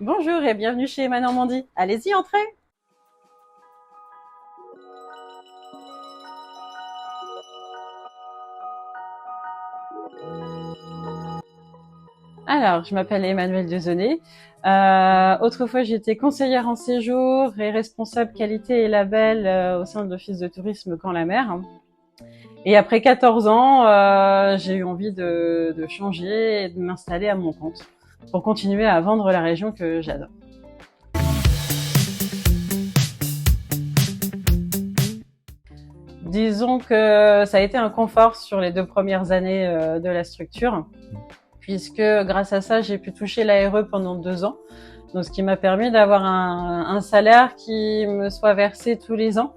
Bonjour et bienvenue chez Emma Normandie. Allez-y, entrez. Alors, je m'appelle Emmanuelle Dezonnet. Autrefois, j'étais conseillère en séjour et responsable qualité et label au sein de l'Office de tourisme Caen-la-Mer. Et après 14 ans, j'ai eu envie de changer et de m'installer à mon compte pour continuer à vendre la région que j'adore. Disons que ça a été un confort sur les 2 premières années de la structure, puisque grâce à ça, j'ai pu toucher l'ARE pendant 2 ans. Donc, ce qui m'a permis d'avoir un salaire qui me soit versé tous les ans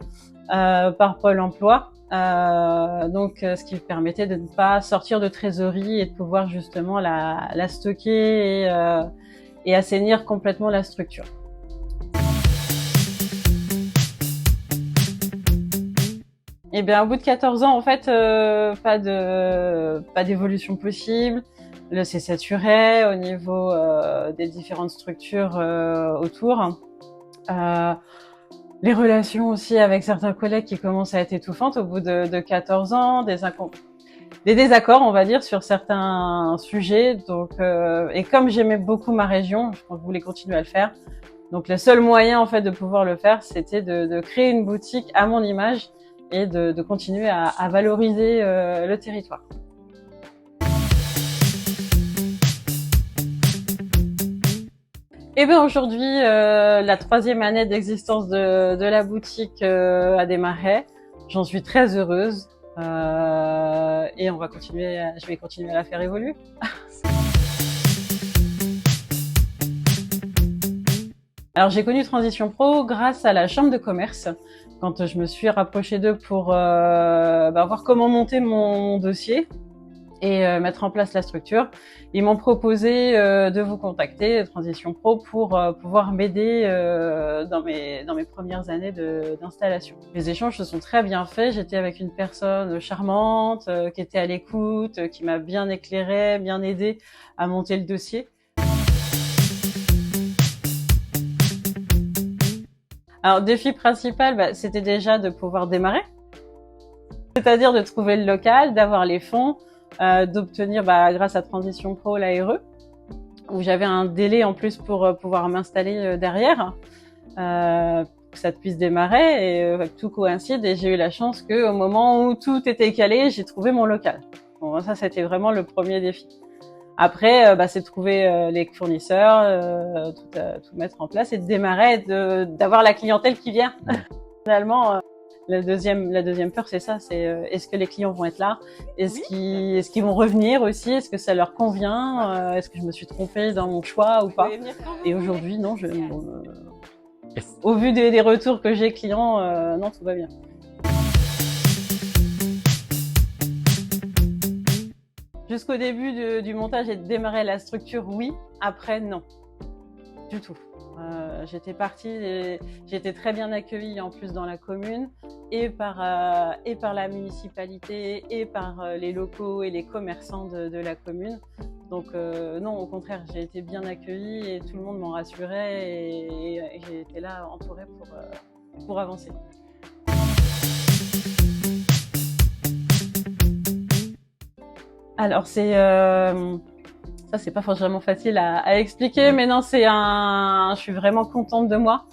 par Pôle emploi. Donc, ce qui me permettait de ne pas sortir de trésorerie et de pouvoir justement la stocker et assainir complètement la structure. Et bien, au bout de 14 ans, en fait, pas d'évolution possible. C'est saturé au niveau des différentes structures autour. Les relations aussi avec certains collègues qui commencent à être étouffantes au bout de 14 ans, des désaccords, on va dire, sur certains sujets. Donc, et comme j'aimais beaucoup ma région, je voulais continuer à le faire. Donc, le seul moyen, en fait, de pouvoir le faire, c'était de créer une boutique à mon image et de continuer à valoriser le territoire. Et bien aujourd'hui, la 3e année d'existence de la boutique a démarré. J'en suis très heureuse et je vais continuer à la faire évoluer. Alors j'ai connu Transition Pro grâce à la chambre de commerce, quand je me suis rapprochée d'eux pour voir comment monter mon dossier et mettre en place la structure. Ils m'ont proposé de vous contacter, Transition Pro, pour pouvoir m'aider dans mes premières années d'installation. Les échanges se sont très bien faits. J'étais avec une personne charmante, qui était à l'écoute, qui m'a bien éclairée, bien aidée à monter le dossier. Alors, défi principal, c'était déjà de pouvoir démarrer. C'est-à-dire de trouver le local, d'avoir les fonds, d'obtenir, grâce à Transition Pro, l'ARE, où j'avais un délai en plus pour pouvoir m'installer derrière, que ça puisse démarrer, et tout coïncide, et j'ai eu la chance qu'au moment où tout était calé, j'ai trouvé mon local. Bon, ça, c'était vraiment le premier défi. Après, c'est de trouver les fournisseurs, tout mettre en place et de démarrer, d'avoir la clientèle qui vient. Finalement, la deuxième peur, c'est ça, c'est est-ce que les clients vont être là, est-ce qu'ils vont revenir aussi, est-ce que ça leur convient, est-ce que je me suis trompée dans mon choix ou pas. Et aujourd'hui, non, au vu des retours que j'ai clients, non, tout va bien. Jusqu'au début du montage et de démarrer la structure, oui. Après, non. Du tout. J'étais partie et j'étais très bien accueillie en plus dans la commune et par la municipalité et par les locaux et les commerçants de la commune. Donc non, au contraire, j'ai été bien accueillie et tout le monde m'en rassurait et j'ai été là entourée pour avancer. Alors ça c'est pas forcément facile à expliquer, mais non, je suis vraiment contente de moi.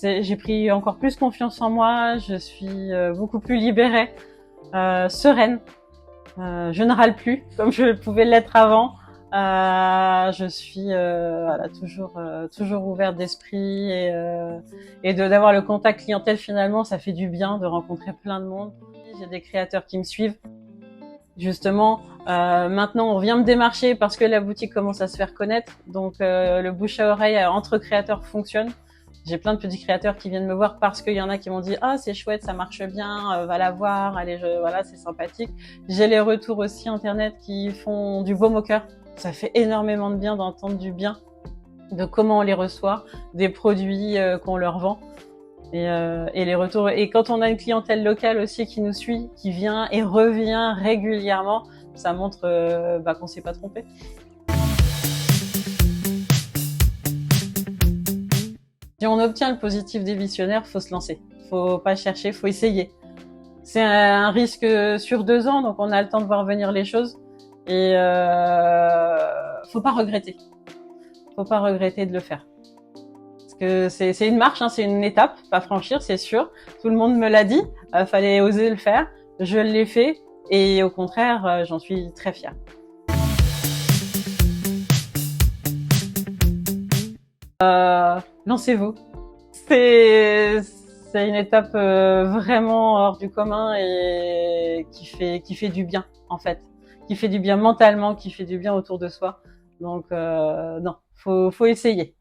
J'ai pris encore plus confiance en moi, je suis beaucoup plus libérée, sereine. Je ne râle plus comme je pouvais l'être avant. Je suis toujours ouverte d'esprit et d'avoir le contact clientèle, finalement, ça fait du bien de rencontrer plein de monde. J'ai des créateurs qui me suivent. Justement, maintenant on vient me démarcher parce que la boutique commence à se faire connaître, donc le bouche à oreille entre créateurs fonctionne. J'ai plein de petits créateurs qui viennent me voir parce qu'il y en a qui m'ont dit « Ah, c'est chouette, ça marche bien, va la voir, allez, voilà, c'est sympathique ». J'ai les retours aussi internet qui font du baume au cœur. Ça fait énormément de bien d'entendre du bien, de comment on les reçoit, des produits qu'on leur vend. Et les retours. Et quand on a une clientèle locale aussi qui nous suit, qui vient et revient régulièrement, ça montre qu'on s'est pas trompé. Si on obtient le positif démissionnaire, faut se lancer. Faut pas chercher, faut essayer. C'est un risque sur 2 ans, donc on a le temps de voir venir les choses. Et faut pas regretter. Faut pas regretter de le faire. Parce que c'est une marche, hein, c'est une étape, pas franchir, c'est sûr. Tout le monde me l'a dit, fallait oser le faire. Je l'ai fait et au contraire, j'en suis très fière. Lancez-vous. C'est une étape vraiment hors du commun et qui fait du bien en fait, qui fait du bien mentalement, qui fait du bien autour de soi. Donc non, faut essayer.